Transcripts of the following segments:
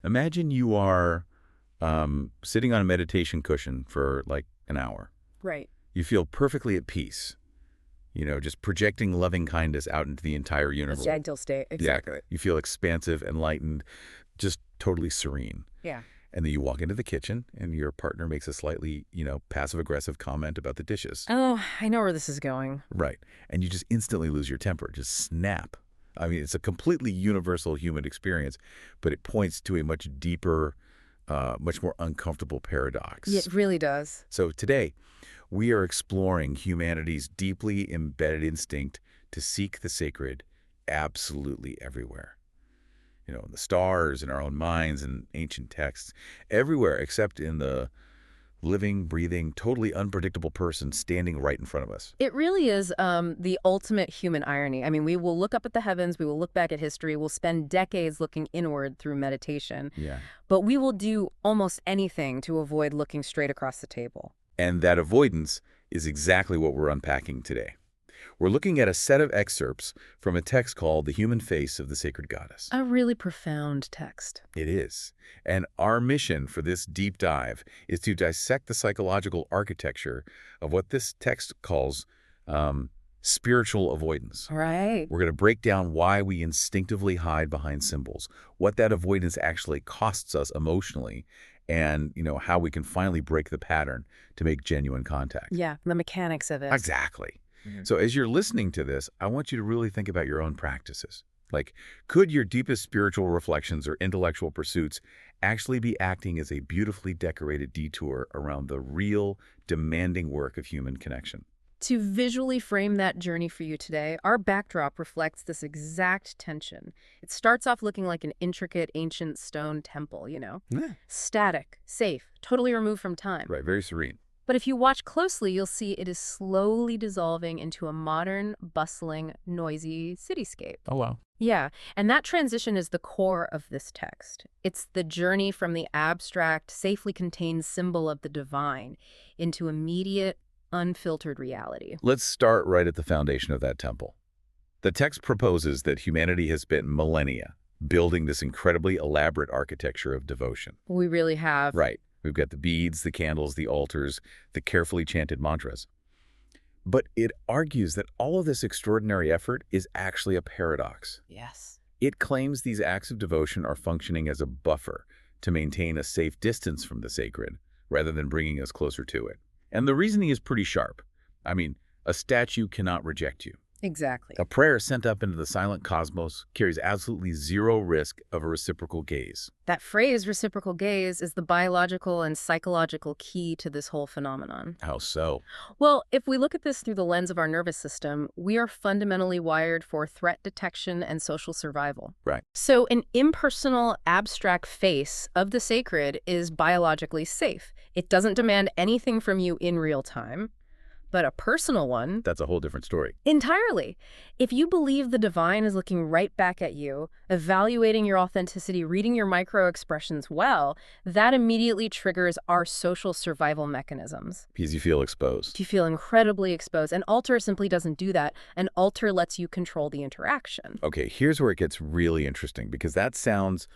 Imagine you are sitting on a meditation cushion for like an hour. Right. You feel perfectly at peace, just projecting loving kindness out into the entire A universe. gentle state. Yeah, Exactly. you feel expansive, enlightened, just totally serene. Yeah. And then you walk into the kitchen and your partner makes a slightly, passive-aggressive comment about the dishes. Oh, I know where this is going. Right. And you just instantly lose your temper, just snap. I mean, it's a completely universal human experience, but it points to a much deeper, much more uncomfortable paradox. It really does. So today, we are exploring humanity's deeply embedded instinct to seek the sacred absolutely everywhere. In the stars, in our own minds, in ancient texts, everywhere except in the living, breathing, totally unpredictable person standing right in front of us. It really is the ultimate human irony. I mean, we will look up at the heavens, we will look back at history, we'll spend decades looking inward through meditation, Yeah. but we will do almost anything to avoid looking straight across the table. And that avoidance is exactly what we're unpacking today. We're looking at a set of excerpts from a text called The Human Face of the Sacred Goddess. A really profound text. It is. And our mission for this deep dive is to dissect the psychological architecture of what this text calls spiritual avoidance. Right. We're going to break down why we instinctively hide behind symbols, what that avoidance actually costs us emotionally, and how we can finally break the pattern to make genuine contact. Yeah, the mechanics of it. Exactly. So as you're listening to this, I want you to really think about your own practices. Like, could your deepest spiritual reflections or intellectual pursuits actually be acting as a beautifully decorated detour around the real, demanding work of human connection? To visually frame that journey for you today, our backdrop reflects this exact tension. It starts off looking like an intricate ancient stone temple, Yeah. Static, safe, totally removed from time. Right, very serene. But if you watch closely, you'll see it is slowly dissolving into a modern, bustling, noisy cityscape. Oh, wow. Yeah, and that transition is the core of this text. It's the journey from the abstract, safely contained symbol of the divine into immediate, unfiltered reality. Let's start right at the foundation of that temple. The text proposes that humanity has spent millennia building this incredibly elaborate architecture of devotion. We really have. Right. We've got the beads, the candles, the altars, the carefully chanted mantras. But it argues that all of this extraordinary effort is actually a paradox. Yes. It claims these acts of devotion are functioning as a buffer to maintain a safe distance from the sacred, rather than bringing us closer to it. And the reasoning is pretty sharp. I mean, a statue cannot reject you. Exactly. A prayer sent up into the silent cosmos carries absolutely zero risk of a reciprocal gaze. That phrase, reciprocal gaze, is the biological and psychological key to this whole phenomenon. How so? Well, if we look at this through the lens of our nervous system, we are fundamentally wired for threat detection and social survival. Right. So an impersonal, abstract face of the sacred is biologically safe. It doesn't demand anything from you in real time. But a personal one... That's a whole different story. Entirely. If you believe the divine is looking right back at you, evaluating your authenticity, reading your micro-expressions well, that immediately triggers our social survival mechanisms. Because you feel exposed. You feel incredibly exposed. An altar simply doesn't do that. An altar lets you control the interaction. Okay, here's where it gets really interesting, because that sounds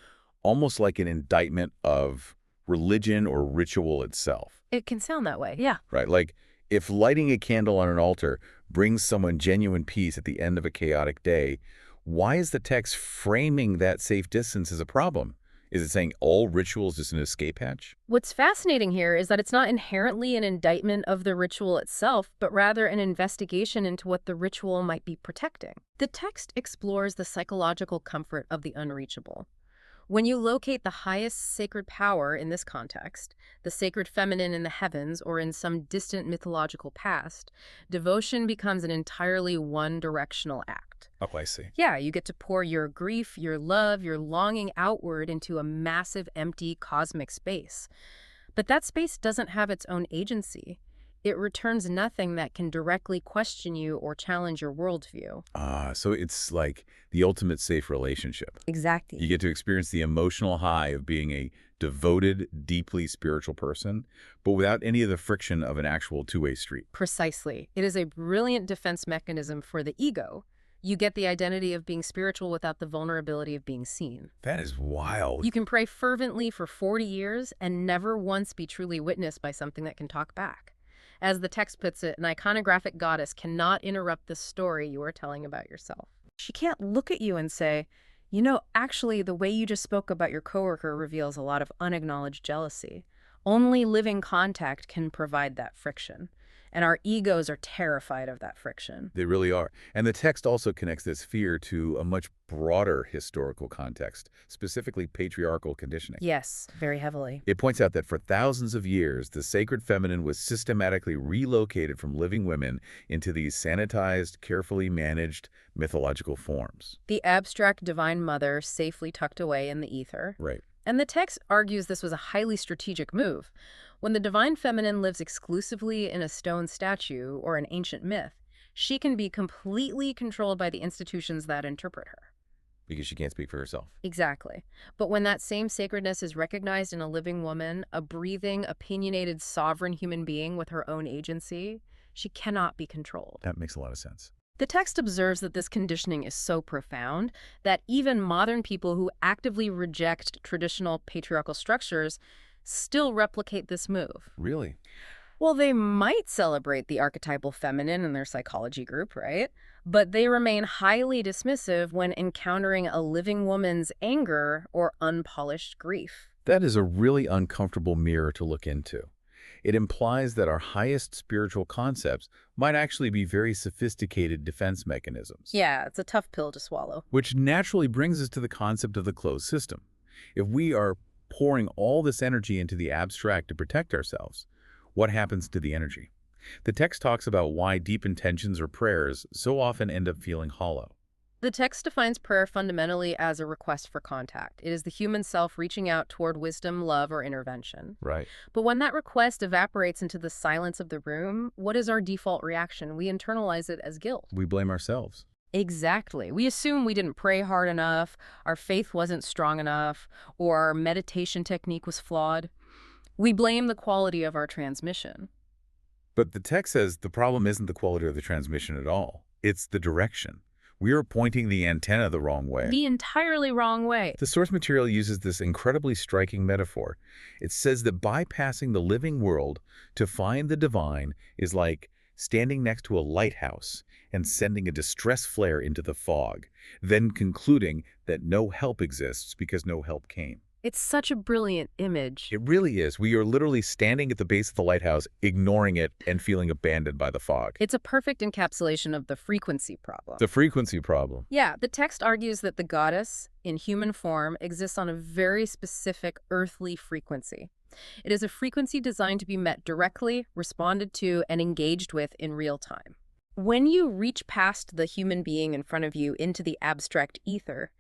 almost like an indictment of religion or ritual itself. It can sound that way, yeah. Right, like, if lighting a candle on an altar brings someone genuine peace at the end of a chaotic day, why is the text framing that safe distance as a problem? Is it saying all ritual is just an escape hatch? What's fascinating here is that it's not inherently an indictment of the ritual itself, but rather an investigation into what the ritual might be protecting. The text explores the psychological comfort of the unreachable. When you locate the highest sacred power in this context, the sacred feminine in the heavens or in some distant mythological past, devotion becomes an entirely one-directional act. Oh, I see. Yeah, you get to pour your grief, your love, your longing outward into a massive, empty, cosmic space. But that space doesn't have its own agency. It returns nothing that can directly question you or challenge your worldview. So it's like the ultimate safe relationship. Exactly. You get to experience the emotional high of being a devoted, deeply spiritual person, but without any of the friction of an actual two-way street. Precisely. It is a brilliant defense mechanism for the ego. You get the identity of being spiritual without the vulnerability of being seen. That is wild. You can pray fervently for 40 years and never once be truly witnessed by something that can talk back. As the text puts it, an iconographic goddess cannot interrupt the story you are telling about yourself. She can't look at you and say, you know, actually, the way you just spoke about your coworker reveals a lot of unacknowledged jealousy. Only living contact can provide that friction. And our egos are terrified of that friction. They really are. And the text also connects this fear to a much broader historical context, specifically patriarchal conditioning. Yes, very heavily. It points out that for thousands of years, the sacred feminine was systematically relocated from living women into these sanitized, carefully managed mythological forms. The abstract divine mother safely tucked away in the ether. Right. And the text argues this was a highly strategic move. When the divine feminine lives exclusively in a stone statue or an ancient myth, she can be completely controlled by the institutions that interpret her. Because she can't speak for herself. Exactly. But when that same sacredness is recognized in a living woman, a breathing, opinionated, sovereign human being with her own agency, she cannot be controlled. That makes a lot of sense. The text observes that this conditioning is so profound that even modern people who actively reject traditional patriarchal structures still replicate this move. Really? Well, they might celebrate the archetypal feminine in their psychology group, right? But they remain highly dismissive when encountering a living woman's anger or unpolished grief. That is a really uncomfortable mirror to look into. It implies that our highest spiritual concepts might actually be very sophisticated defense mechanisms. Yeah, it's a tough pill to swallow. Which naturally brings us to the concept of the closed system. If we are pouring all this energy into the abstract to protect ourselves, what happens to the energy? The text talks about why deep intentions or prayers so often end up feeling hollow. The text defines prayer fundamentally as a request for contact. It is the human self reaching out toward wisdom, love, or intervention. Right. But when that request evaporates into the silence of the room, what is our default reaction? We internalize it as guilt. We blame ourselves. Exactly. We assume we didn't pray hard enough, our faith wasn't strong enough, or our meditation technique was flawed. We blame the quality of our transmission. But the text says the problem isn't the quality of the transmission at all. It's the direction. We are pointing the antenna the wrong way. The entirely wrong way. The source material uses this incredibly striking metaphor. It says that bypassing the living world to find the divine is like standing next to a lighthouse and sending a distress flare into the fog, then concluding that no help exists because no help came. It's such a brilliant image. It really is. We are literally standing at the base of the lighthouse, ignoring it and feeling abandoned by the fog. It's a perfect encapsulation of the frequency problem. The frequency problem. Yeah, the text argues that the goddess, in human form, exists on a very specific earthly frequency. It is a frequency designed to be met directly, responded to, and engaged with in real time. When you reach past the human being in front of you into the abstract ether,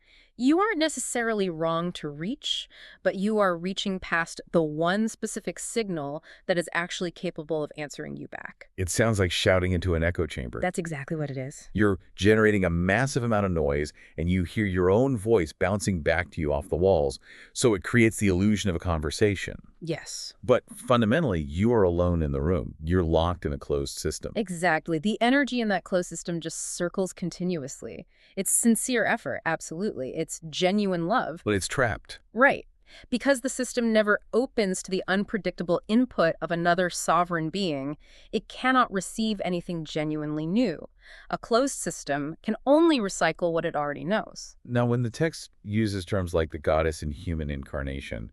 you aren't necessarily wrong to reach, but you are reaching past the one specific signal that is actually capable of answering you back. It sounds like shouting into an echo chamber. That's exactly what it is. You're generating a massive amount of noise, and you hear your own voice bouncing back to you off the walls, so it creates the illusion of a conversation. Yes. But fundamentally, you are alone in the room. You're locked in a closed system. Exactly. The energy in that closed system just circles continuously. It's sincere effort, absolutely. It's genuine love. But it's trapped. Right. Because the system never opens to the unpredictable input of another sovereign being, it cannot receive anything genuinely new. A closed system can only recycle what it already knows. Now, when the text uses terms like the goddess and human incarnation,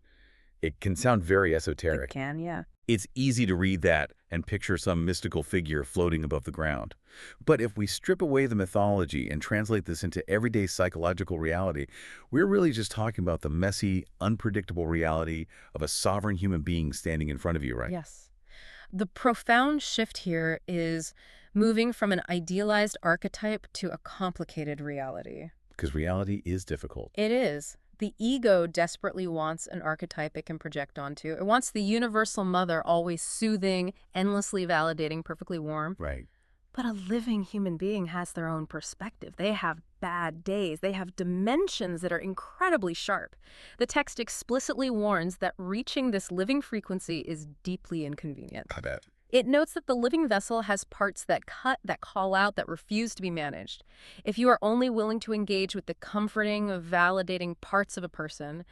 it can sound very esoteric. It can, yeah. It's easy to read that and picture some mystical figure floating above the ground. But if we strip away the mythology and translate this into everyday psychological reality, we're really just talking about the messy, unpredictable reality of a sovereign human being standing in front of you, right? Yes. The profound shift here is moving from an idealized archetype to a complicated reality. Because reality is difficult. It is. The ego desperately wants an archetype it can project onto. It wants the universal mother, always soothing, endlessly validating, perfectly warm. Right. But a living human being has their own perspective. They have bad days. They have dimensions that are incredibly sharp. The text explicitly warns that reaching this living frequency is deeply inconvenient. I bet. It notes that the living vessel has parts that cut, that call out, that refuse to be managed. If you are only willing to engage with the comforting, validating parts of a person,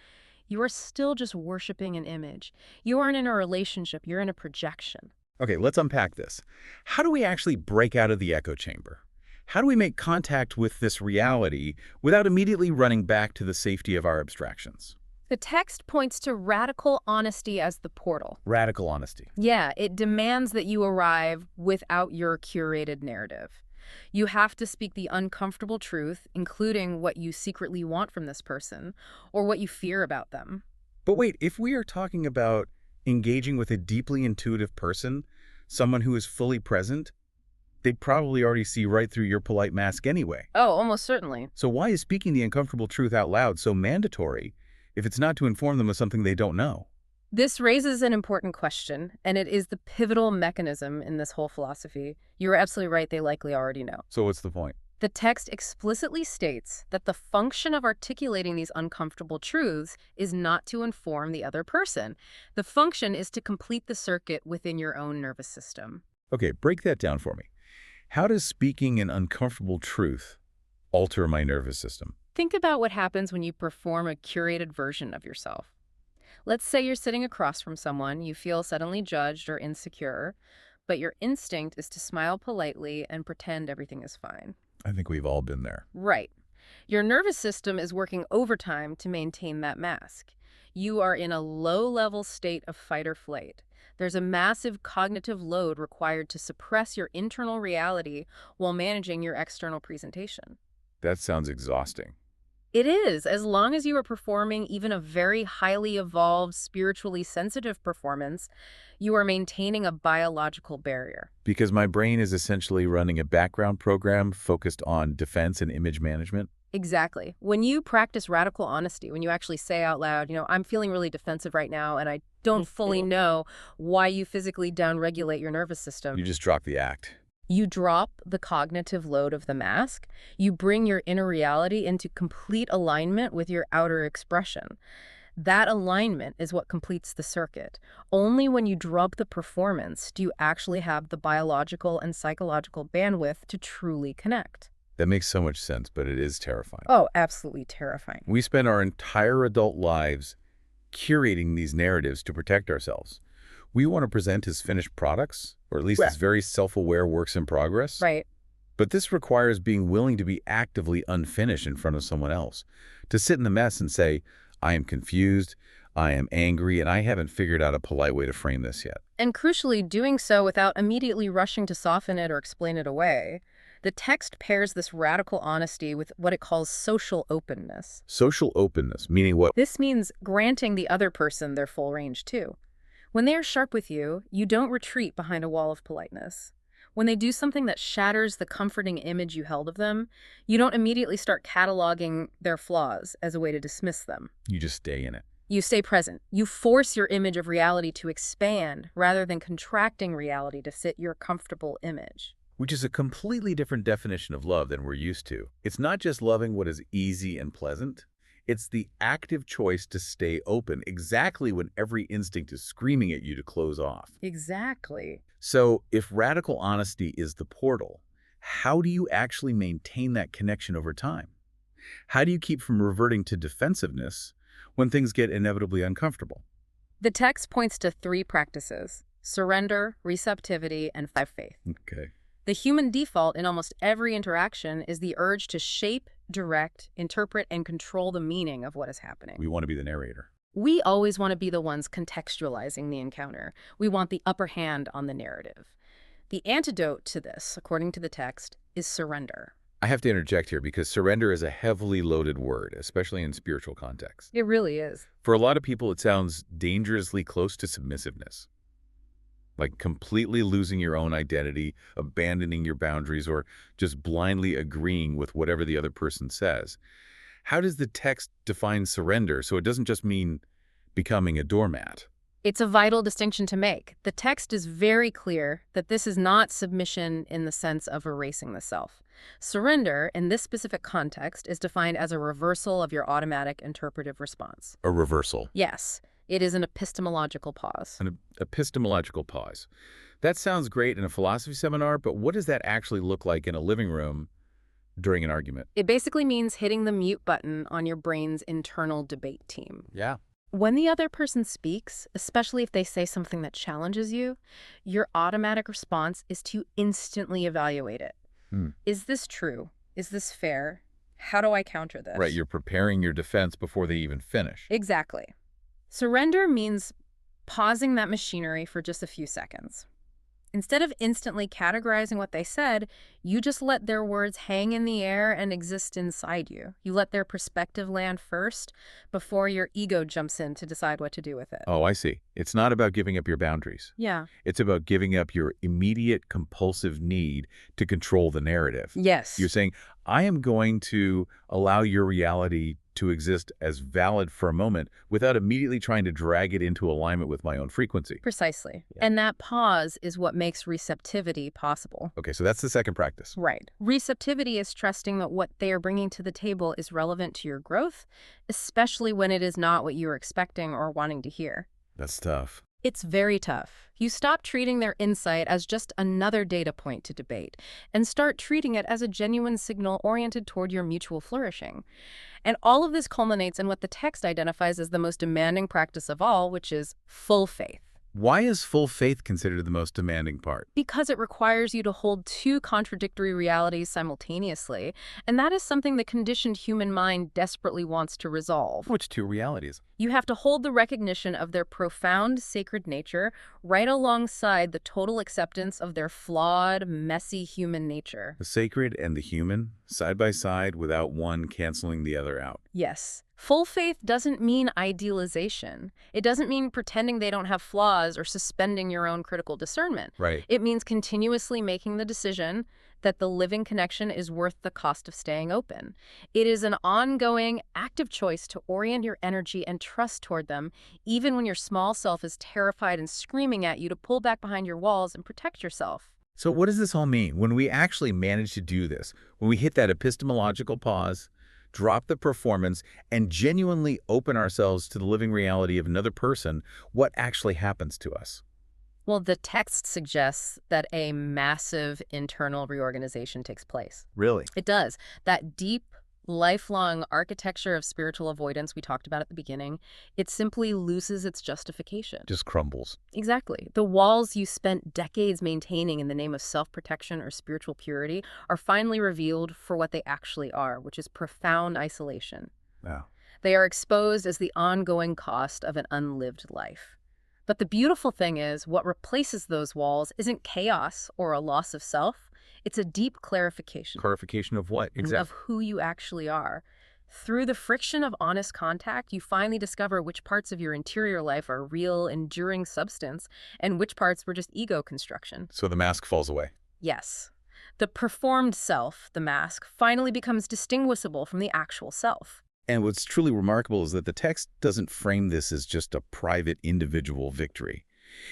you are still just worshiping an image. You aren't in a relationship, you're in a projection. Okay, let's unpack this. How do we actually break out of the echo chamber? How do we make contact with this reality without immediately running back to the safety of our abstractions? The text points to radical honesty as the portal. Radical honesty. Yeah, it demands that you arrive without your curated narrative. You have to speak the uncomfortable truth, including what you secretly want from this person or what you fear about them. But wait, if we are talking about engaging with a deeply intuitive person, someone who is fully present, they'd probably already see right through your polite mask anyway. Oh, almost certainly. So why is speaking the uncomfortable truth out loud so mandatory if it's not to inform them of something they don't know? This raises an important question, and it is the pivotal mechanism in this whole philosophy. You are absolutely right, they likely already know. So what's the point? The text explicitly states that the function of articulating these uncomfortable truths is not to inform the other person. The function is to complete the circuit within your own nervous system. Okay, break that down for me. How does speaking an uncomfortable truth alter my nervous system? Think about what happens when you perform a curated version of yourself. Let's say you're sitting across from someone, you feel suddenly judged or insecure, but your instinct is to smile politely and pretend everything is fine. I think we've all been there. Right. Your nervous system is working overtime to maintain that mask. You are in a low-level state of fight or flight. There's a massive cognitive load required to suppress your internal reality while managing your external presentation. That sounds exhausting. It is, as long as you are performing even a very highly evolved, spiritually sensitive performance, you are maintaining a biological barrier. Because my brain is essentially running a background program focused on defense and image management. Exactly. When you practice radical honesty, when you actually say out loud, I'm feeling really defensive right now, and I don't fully know why you physically downregulate your nervous system. You just drop the act. You drop the cognitive load of the mask. You bring your inner reality into complete alignment with your outer expression. That alignment is what completes the circuit. Only when you drop the performance do you actually have the biological and psychological bandwidth to truly connect. That makes so much sense, but it is terrifying. Oh, absolutely terrifying. We spend our entire adult lives curating these narratives to protect ourselves. We want to present as finished products, or at least as very self-aware works in progress. Right. But this requires being willing to be actively unfinished in front of someone else, to sit in the mess and say, I am confused, I am angry, and I haven't figured out a polite way to frame this yet. And crucially, doing so without immediately rushing to soften it or explain it away. The text pairs this radical honesty with what it calls social openness. Social openness, meaning what? This means granting the other person their full range, too. When they are sharp with you, you don't retreat behind a wall of politeness. When they do something that shatters the comforting image you held of them, you don't immediately start cataloging their flaws as a way to dismiss them. You just stay in it. You stay present. You force your image of reality to expand rather than contracting reality to fit your comfortable image. Which is a completely different definition of love than we're used to. It's not just loving what is easy and pleasant. It's the active choice to stay open exactly when every instinct is screaming at you to close off. Exactly. So if radical honesty is the portal, how do you actually maintain that connection over time? How do you keep from reverting to defensiveness when things get inevitably uncomfortable? The text points to 3 practices: surrender, receptivity, and faith. Okay. The human default in almost every interaction is the urge to shape, direct, interpret, and control the meaning of what is happening. We want to be the narrator. We always want to be the ones contextualizing the encounter. We want the upper hand on the narrative. The antidote to this, according to the text, is surrender. I have to interject here because surrender is a heavily loaded word, especially in spiritual contexts. It really is. For a lot of people, it sounds dangerously close to submissiveness. Like completely losing your own identity, abandoning your boundaries, or just blindly agreeing with whatever the other person says. How does the text define surrender so it doesn't just mean becoming a doormat? It's a vital distinction to make. The text is very clear that this is not submission in the sense of erasing the self. Surrender, in this specific context, is defined as a reversal of your automatic interpretive response. A reversal. Yes, it is an epistemological pause. An epistemological pause. That sounds great in a philosophy seminar, but what does that actually look like in a living room during an argument? It basically means hitting the mute button on your brain's internal debate team. Yeah. When the other person speaks, especially if they say something that challenges you, your automatic response is to instantly evaluate it. Hmm. Is this true? Is this fair? How do I counter Right, this? you're preparing your defense before they even finish. Exactly. Surrender means pausing that machinery for just a few seconds. Instead of instantly categorizing what they said, you just let their words hang in the air and exist inside you. You let their perspective land first before your ego jumps in to decide what to do with it. Oh, I see. It's not about giving up your boundaries. Yeah. It's about giving up your immediate compulsive need to control the narrative. You're Yes. saying, I am going to allow your reality to exist as valid for a moment without immediately trying to drag it into alignment with my own frequency. Precisely. Yeah. And that pause is what makes receptivity possible. Okay, so that's the second practice. Right. Receptivity is trusting that what they are bringing to the table is relevant to your growth, especially when it is not what you were expecting or wanting to hear. That's tough. It's very tough. You stop treating their insight as just another data point to debate and start treating it as a genuine signal oriented toward your mutual flourishing. And all of this culminates in what the text identifies as the most demanding practice of all, which is full faith. Why is full faith considered the most demanding part? Because it requires you to hold two contradictory realities simultaneously, and that is something the conditioned human mind desperately wants to resolve. Which two realities? You have to hold the recognition of their profound sacred nature right alongside the total acceptance of their flawed, messy human nature. The sacred and the human, side by side, without one canceling the other out. Yes. Full faith doesn't mean idealization. It doesn't mean pretending they don't have flaws or suspending your own critical discernment. Right. It means continuously making the decision that the living connection is worth the cost of staying open. It is an ongoing, active choice to orient your energy and trust toward them, even when your small self is terrified and screaming at you to pull back behind your walls and protect yourself. So what does this all mean? When we actually manage to do this, when we hit that epistemological pause, drop the performance, and genuinely open ourselves to the living reality of another person, what actually happens to us? Well, the text suggests that a massive internal reorganization takes place. Really? It does. That deep, lifelong architecture of spiritual avoidance we talked about at the beginning, it simply loses its justification. Just crumbles. Exactly. The walls you spent decades maintaining in the name of self-protection or spiritual purity are finally revealed for what they actually are, which is profound isolation. Wow. They are exposed as the ongoing cost of an unlived life. But the beautiful thing is, what replaces those walls isn't chaos or a loss of self. It's a deep clarification Clarification of what? of who you actually are. Through the friction of honest contact, you finally discover which parts of your interior life are real, enduring substance, and which parts were just ego construction. So the mask falls away. Yes. The performed self, the mask, finally becomes distinguishable from the actual self. And what's truly remarkable is that the text doesn't frame this as just a private individual victory.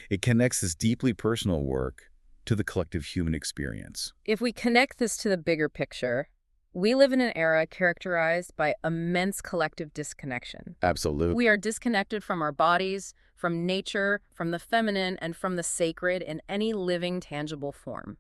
It connects this deeply personal work to the collective human experience. If we connect this to the bigger picture, we live in an era characterized by immense collective disconnection. Absolutely. We are disconnected from our bodies, from nature, from the feminine, and from the sacred in any living, tangible form.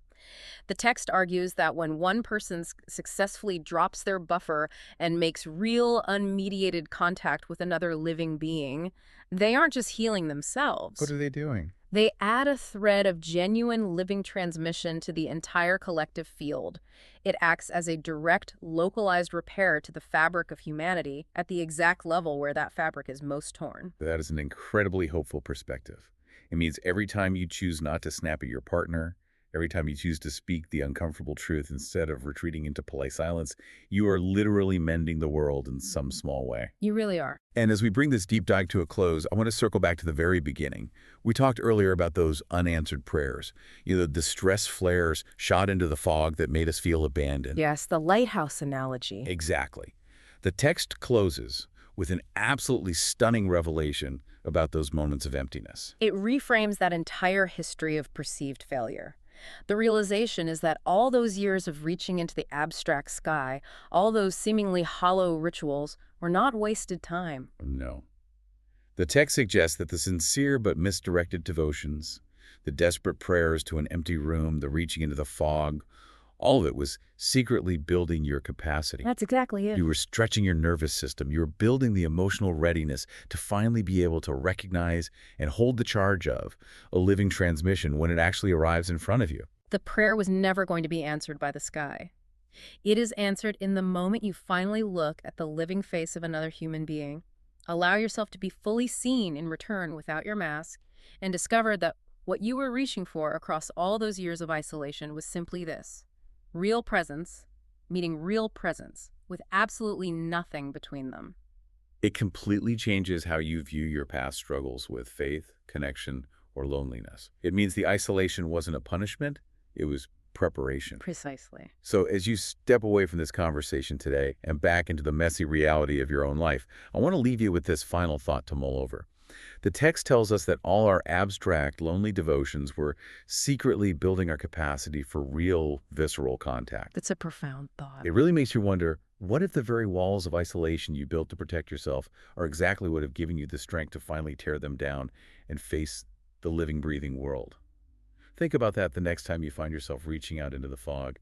The text argues that when one person successfully drops their buffer and makes real, unmediated contact with another living being, they aren't just healing themselves. What are they doing? They add a thread of genuine living transmission to the entire collective field. It acts as a direct, localized repair to the fabric of humanity at the exact level where that fabric is most torn. That is an incredibly hopeful perspective. It means every time you choose not to snap at your partner, every time you choose to speak the uncomfortable truth instead of retreating into polite silence, you are literally mending the world in some small way. You really are. And as we bring this deep dive to a close, I want to circle back to the very beginning. We talked earlier about those unanswered prayers, the stress flares shot into the fog that made us feel abandoned. Yes, the lighthouse analogy. Exactly. The text closes with an absolutely stunning revelation about those moments of emptiness. It reframes that entire history of perceived failure. The realization is that all those years of reaching into the abstract sky, all those seemingly hollow rituals, were not wasted time. No. The text suggests that the sincere but misdirected devotions, The desperate prayers to an empty room, the reaching into the fog, all of it was secretly building your capacity. That's exactly it. You were stretching your nervous system. You were building the emotional readiness to finally be able to recognize and hold the charge of a living transmission when it actually arrives in front of you. The prayer was never going to be answered by the sky. It is answered in the moment you finally look at the living face of another human being. Allow yourself to be fully seen in return without your mask, and discover that what you were reaching for across all those years of isolation was simply this: real presence, meeting real presence, with absolutely nothing between them. It completely changes how you view your past struggles with faith, connection, or loneliness. It means the isolation wasn't a punishment, it was preparation. Precisely. So as you step away from this conversation today and back into the messy reality of your own life, I want to leave you with this final thought to mull over. The text tells us that all our abstract, lonely devotions were secretly building our capacity for real, visceral contact. That's a profound thought. It really makes you wonder, what if the very walls of isolation you built to protect yourself are exactly what have given you the strength to finally tear them down and face the living, breathing world? Think about that the next time you find yourself reaching out into the fog.